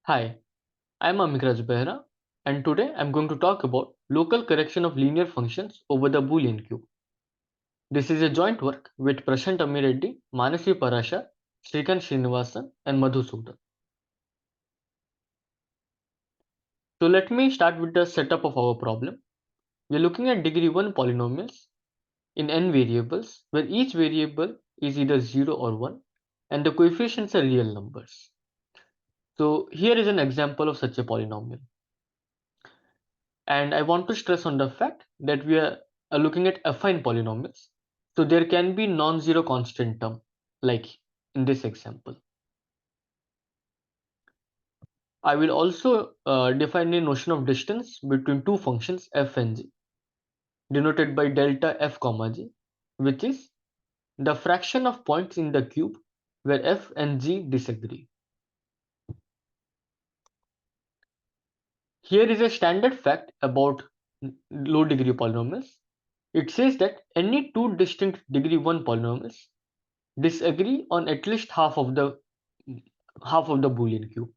Hi, I'm Amikraj Behra, and today I'm going to talk about local correction of linear functions over the Boolean cube. This is a joint work with Prashant Amireddy, Manasi Parashar, Srikant Srinivasan, and Madhu Sudhan. So let me start with the setup of our problem. We're looking at degree 1 polynomials in n variables, where each variable is either 0 or 1, and the coefficients are real numbers. So here is an example of such a polynomial. And I want to stress on the fact that we are looking at affine polynomials. So there can be non-zero constant term, like in this example. I will also define a notion of distance between two functions f and g, denoted by delta f comma g, which is the fraction of points in the cube where f and g disagree. Here is a standard fact about low degree polynomials. It says that any two distinct degree 1 polynomials disagree on at least half of the Boolean cube.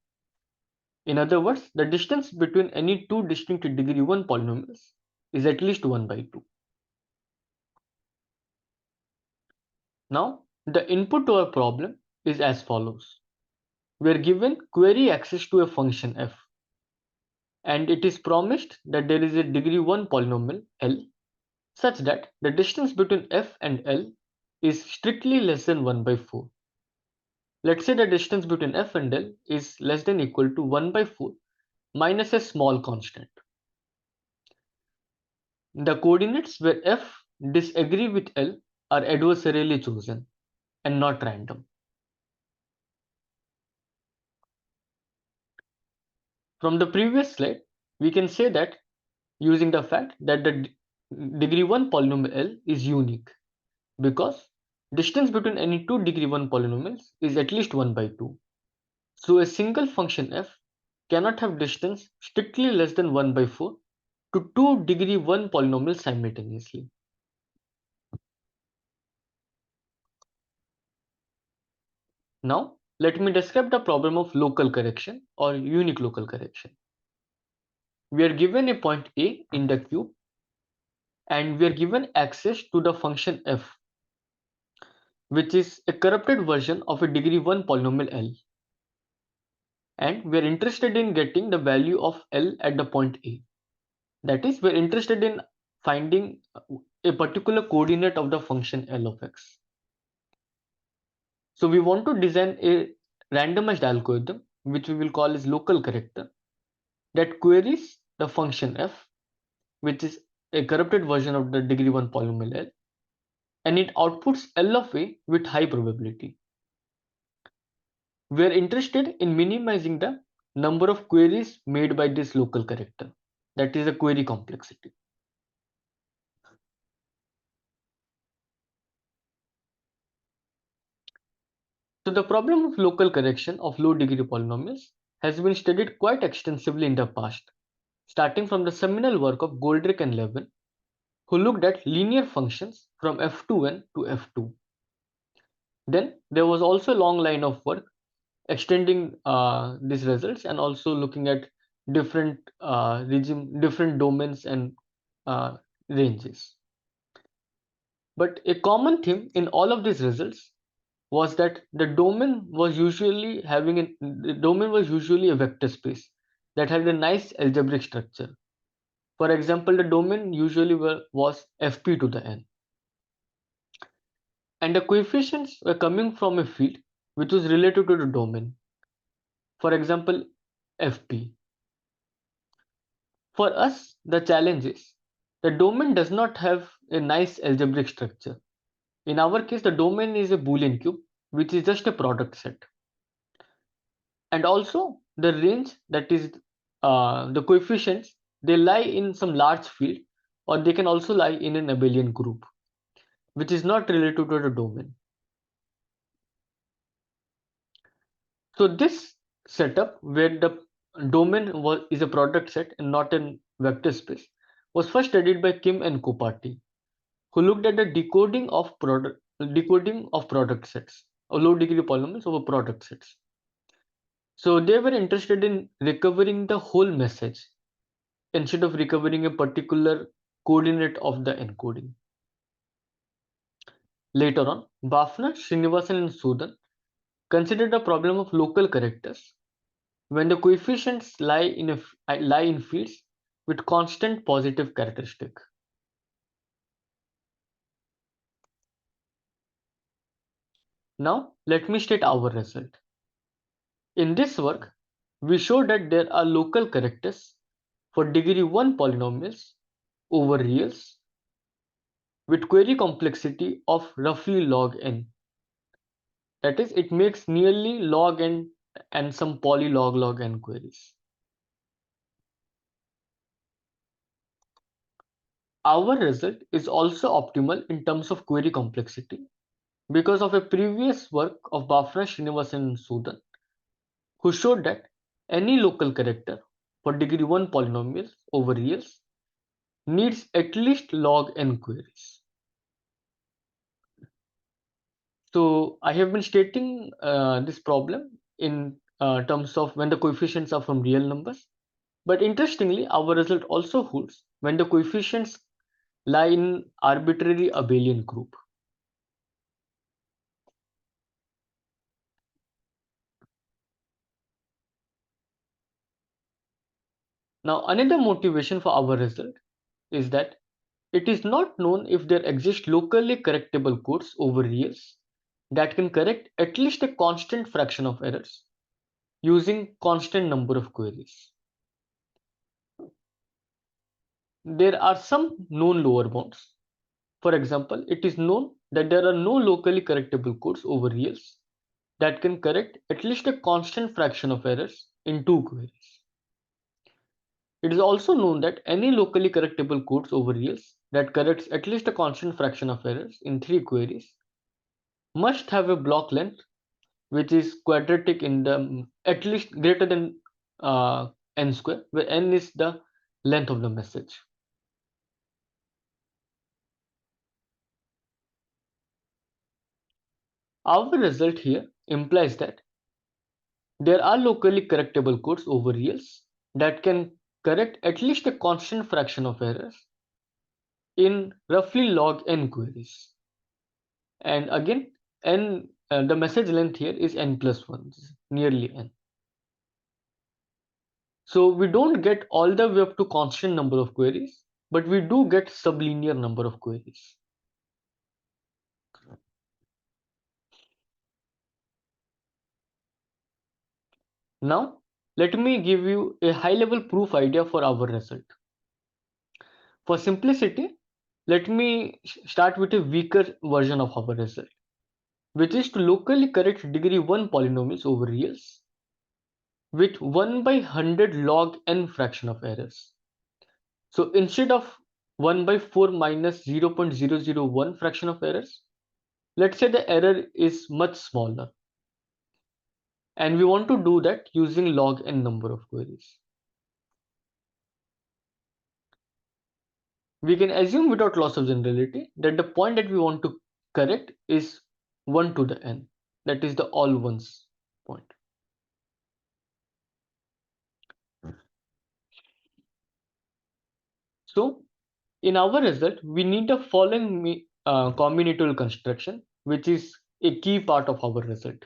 In other words, the distance between any two distinct degree 1 polynomials is at least 1 by 2. Now, the input to our problem is as follows. We are given query access to a function f, and it is promised that there is a degree 1 polynomial L such that the distance between f and L is strictly less than 1 by 4. Let's say the distance between f and L is less than equal to 1 by 4 minus a small constant. The coordinates where f disagree with L are adversarially chosen and not random. From the previous slide, we can say that using the fact that the degree 1 polynomial L is unique because distance between any two degree 1 polynomials is at least 1 by 2. So a single function f cannot have distance strictly less than 1 by 4 to two degree 1 polynomials simultaneously. Now, let me describe the problem of local correction or unique local correction. We are given a point A in the cube and we are given access to the function f, which is a corrupted version of a degree 1 polynomial L. And we are interested in getting the value of L at the point A. That is, we are interested in finding a particular coordinate of the function L of x. So we want to design a randomized algorithm, which we will call as local corrector, that queries the function f, which is a corrupted version of the degree 1 polynomial L, and it outputs L of A with high probability. We are interested in minimizing the number of queries made by this local corrector, that is a query complexity. So the problem of local correction of low degree polynomials has been studied quite extensively in the past, starting from the seminal work of Goldrick and Levin, who looked at linear functions from f2n to f2. Then there was also a long line of work extending these results and also looking at different different domains and uh, ranges. But a common theme in all of these results was that the domain was usually a vector space that had a nice algebraic structure. For example, the domain usually was fp to the n, and the coefficients were coming from a field which was related to the domain. For example, fp. For us, the challenge is the domain does not have a nice algebraic structure. In our case, the domain is a Boolean cube, which is just a product set. And also the range, that is the coefficients, they lie in some large field, or they can also lie in an abelian group, which is not related to the domain. So this setup where the domain is a product set and not a vector space was first studied by Kim and Koparty, who looked at the decoding of product sets or low degree polynomials over product sets. So they were interested in recovering the whole message instead of recovering a particular coordinate of the encoding. Later on, Bafna, Srinivasan and Sudan considered the problem of local characters when the coefficients lie in fields with constant positive characteristic. Now let me state our result. In this work, we show that there are local characters for degree 1 polynomials over reals with query complexity of roughly log n. That is, it makes nearly log n and some polylog log n queries. Our result is also optimal in terms of query complexity because of a previous work of Bafra, Srinivasan and Sudan, who showed that any local character for degree 1 polynomials over reals needs at least log n queries. So I have been stating this problem in terms of when the coefficients are from real numbers. But interestingly, our result also holds when the coefficients lie in arbitrary abelian group. Now, another motivation for our result is that it is not known if there exist locally correctable codes over reals that can correct at least a constant fraction of errors using constant number of queries. There are some known lower bounds. For example, it is known that there are no locally correctable codes over reals that can correct at least a constant fraction of errors in two queries. It is also known that any locally correctable codes over reals that corrects at least a constant fraction of errors in three queries must have a block length which is quadratic in the at least greater than n square, where n is the length of the message. Our result here implies that there are locally correctable codes over reals that can correct at least a constant fraction of errors in roughly log n queries. And again, n the message length here is n plus 1, nearly n. So we don't get all the way up to constant number of queries, but we do get sublinear number of queries. Now, let me give you a high-level proof idea for our result. For simplicity, let me start with a weaker version of our result, which is to locally correct degree 1 polynomials over reals with 1 by 100 log n fraction of errors. So instead of 1 by 4 minus 0.001 fraction of errors, let's say the error is much smaller. And we want to do that using log n number of queries. We can assume without loss of generality that the point that we want to correct is 1 to the n. That is the all ones point. So in our result, we need the following combinatorial construction, which is a key part of our result.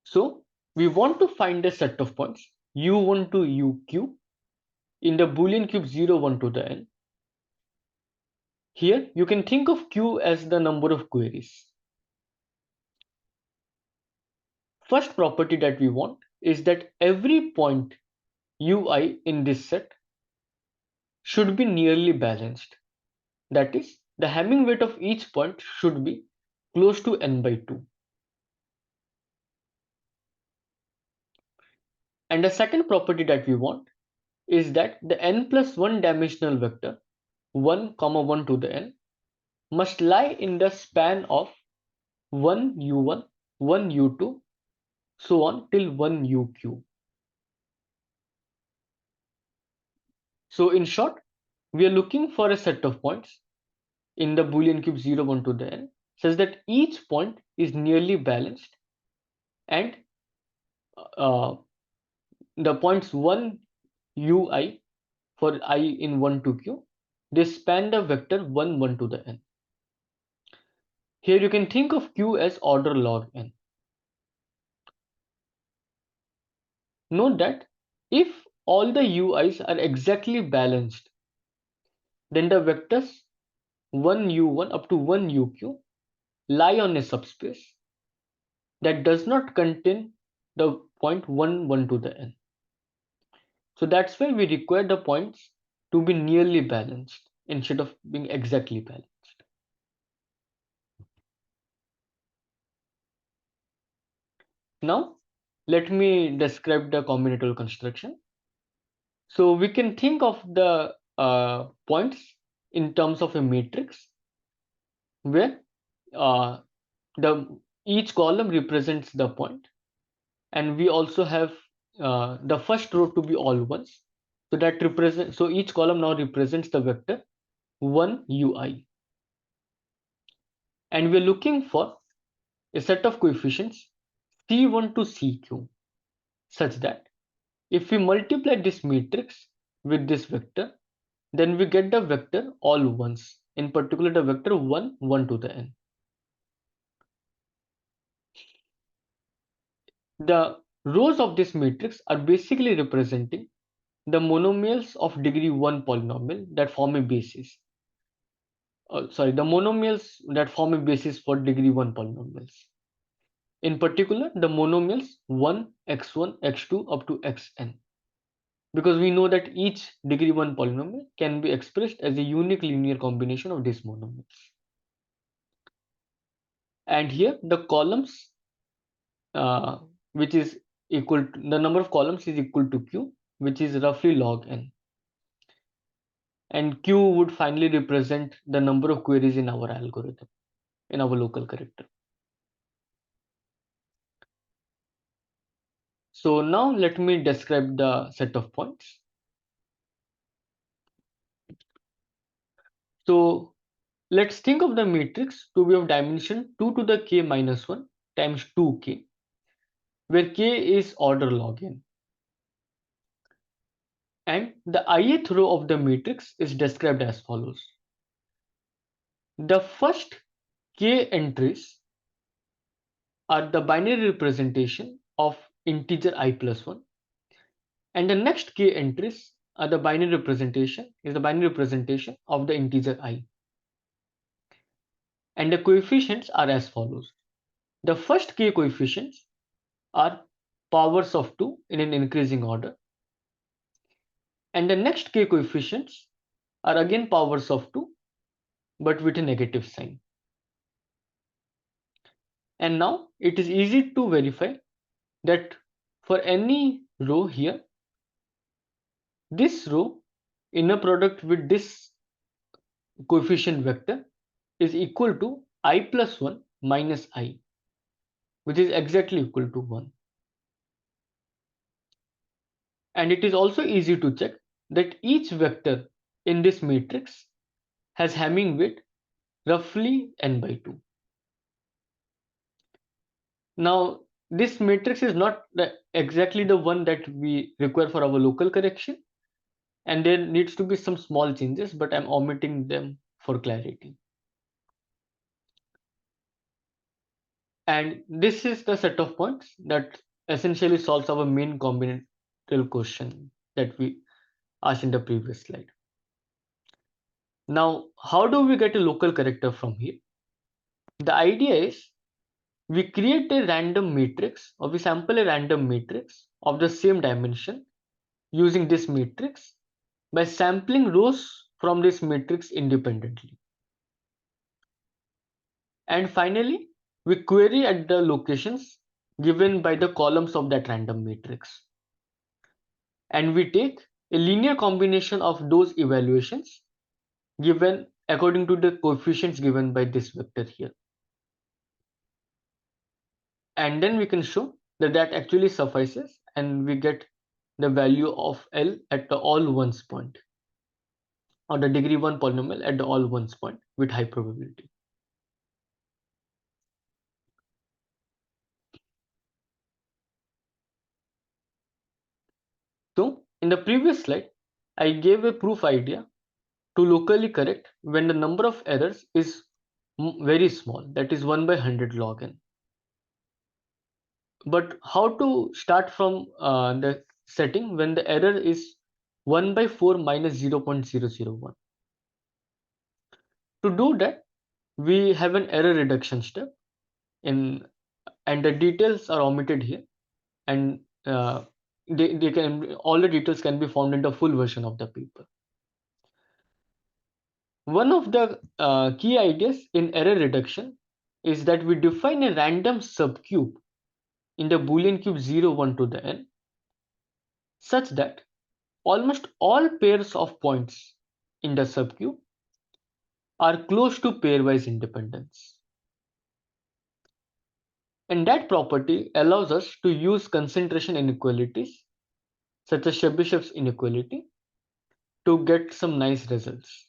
So we want to find a set of points u1 to uq in the Boolean cube 0, 1 to the n. Here you can think of q as the number of queries. First property that we want is that every point ui in this set should be nearly balanced. That is, the Hamming weight of each point should be close to n by 2. And the second property that we want is that the n plus 1 dimensional vector 1, 1 to the n must lie in the span of 1 u1, 1 u2, so on till 1 uq. So in short, we are looking for a set of points in the Boolean cube 0, 1 to the n such that each point is nearly balanced and uh, the points 1 ui for I in 1 to q, they span the vector 1 1 to the n. Here you can think of q as order log n. Note that if all the ui's are exactly balanced, then the vectors 1 u1 up to 1 uq lie on a subspace that does not contain the point 1 1 to the n. So that's why we require the points to be nearly balanced instead of being exactly balanced. Now, let me describe the combinatorial construction. So we can think of the points in terms of a matrix where uh, the each column represents the point, and we also have the first row to be all ones. So each column now represents the vector 1 ui, and we're looking for a set of coefficients c1 to cq such that if we multiply this matrix with this vector, then we get the vector all ones, in particular the vector 1 1 to the n. The rows of this matrix are basically representing the monomials of degree 1 polynomial that form a basis. The monomials that form a basis for degree 1 polynomials. In particular, the monomials 1, x1, x2 up to xn. Because we know that each degree 1 polynomial can be expressed as a unique linear combination of these monomials. And here the columns, which is equal to the number of columns is equal to q, which is roughly log n. And q would finally represent the number of queries in our algorithm, in our local character. So now let me describe the set of points. So let's think of the matrix to be of dimension 2 to the k minus 1 times 2k, where k is order log n. And the ith row of the matrix is described as follows. The first k entries are the binary representation of integer I plus 1, and the next k entries are the binary representation of the integer I. And the coefficients are as follows. The first k coefficients are powers of 2 in an increasing order, and the next k coefficients are again powers of 2 but with a negative sign. And now it is easy to verify that for any row here, this row inner product with this coefficient vector is equal to I plus 1 minus I, which is exactly equal to 1. And it is also easy to check that each vector in this matrix has Hamming weight roughly n by 2. Now, this matrix is not exactly the one that we require for our local correction, and there needs to be some small changes, but I'm omitting them for clarity. And this is the set of points that essentially solves our main combinatorial question that we asked in the previous slide. Now, how do we get a local character from here? The idea is we create a random matrix, or we sample a random matrix of the same dimension using this matrix by sampling rows from this matrix independently. And finally, we query at the locations given by the columns of that random matrix. And we take a linear combination of those evaluations given according to the coefficients given by this vector here. And then we can show that that actually suffices, and we get the value of L at the all ones point, or the degree 1 polynomial at the all ones point with high probability. In the previous slide, I gave a proof idea to locally correct when the number of errors is very small, that is 1 by 100 log n. But how to start from the setting when the error is 1 by 4 minus 0.001? To do that, we have an error reduction step in, and the details are omitted here, and they can, all the details can be found in the full version of the paper. One of the key ideas in error reduction is that we define a random subcube in the Boolean cube 0, 1 to the n such that almost all pairs of points in the subcube are close to pairwise independence. And that property allows us to use concentration inequalities such as Chebyshev's inequality to get some nice results.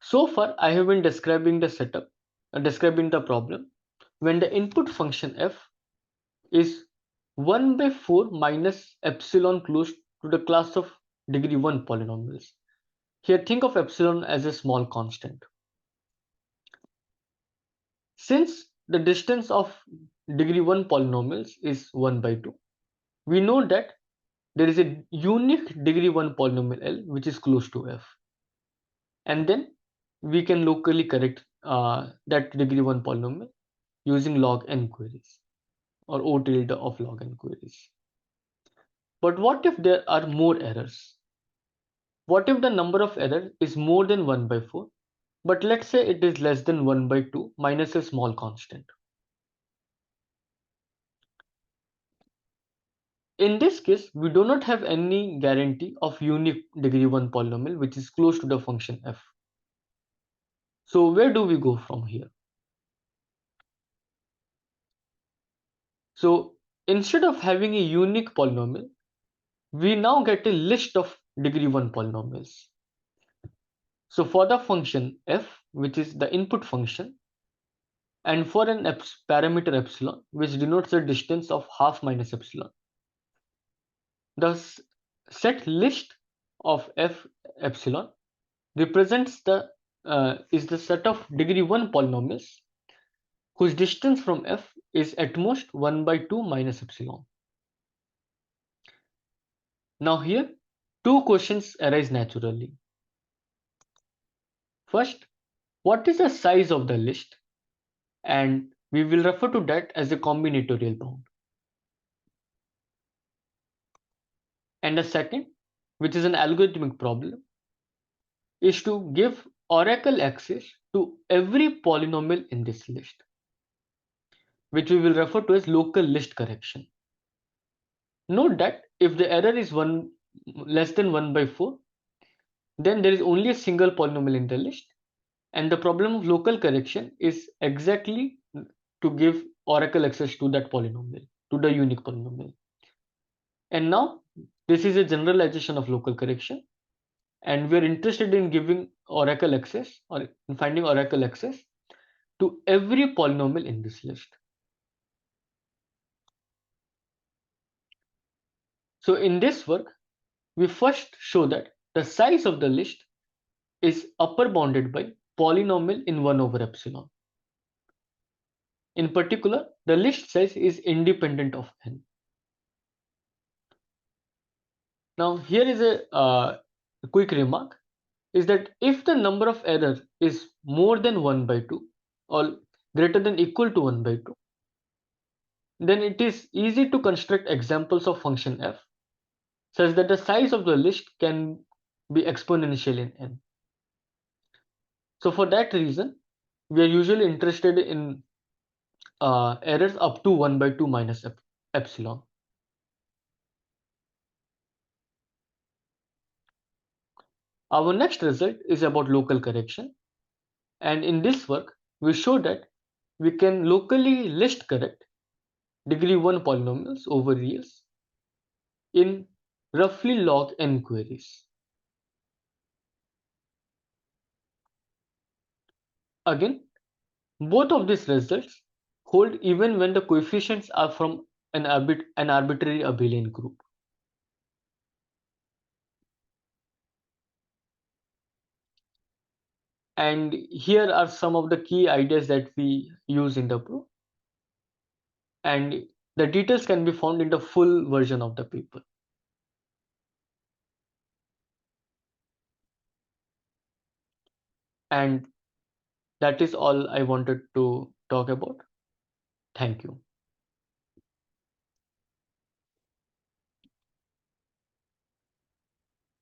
So far I have been describing the setup, describing the problem when the input function f is 1 by 4 minus epsilon close to the class of degree 1 polynomials. Here think of epsilon as a small constant. Since the distance of degree 1 polynomials is 1 by 2, we know that there is a unique degree 1 polynomial L which is close to f. And then we can locally correct that degree 1 polynomial using log n queries or O tilde of log n queries. But what if there are more errors? What if the number of errors is more than 1 by 4, but let's say it is less than 1 by 2 minus a small constant? In this case, we do not have any guarantee of unique degree 1 polynomial which is close to the function f. So where do we go from here? So instead of having a unique polynomial, we now get a list of degree 1 polynomials. So for the function f, which is the input function, and for an parameter epsilon, which denotes the distance of half minus epsilon, the set list of f epsilon represents the is the set of degree 1 polynomials whose distance from f is at most 1 by 2 minus epsilon. Now here, two questions arise naturally. First, what is the size of the list? And we will refer to that as a combinatorial bound. And the second, which is an algorithmic problem, is to give oracle access to every polynomial in this list, which we will refer to as local list correction. Note that if the error is less than 1 by 4, then there is only a single polynomial in the list, and the problem of local correction is exactly to give oracle access to that polynomial, to the unique polynomial. And now this is a generalization of local correction, and we are interested in giving oracle access or in finding oracle access to every polynomial in this list. So in this work, we first show that the size of the list is upper bounded by polynomial in 1 over epsilon. In particular, the list size is independent of n. Now here is a quick remark, is that if the number of errors is more than 1 by 2 or greater than equal to 1 by 2, then it is easy to construct examples of function f such that the size of the list can be exponential in n. So for that reason, we are usually interested in errors up to 1 by 2 minus epsilon. Our next result is about local correction, and in this work we show that we can locally list correct degree 1 polynomials over reals in roughly log n queries. Again, Both of these results hold even when the coefficients are from an arbitrary abelian group. And here are some of the key ideas that we use in the proof. And the details can be found in the full version of the paper. And that is all I wanted to talk about. Thank you.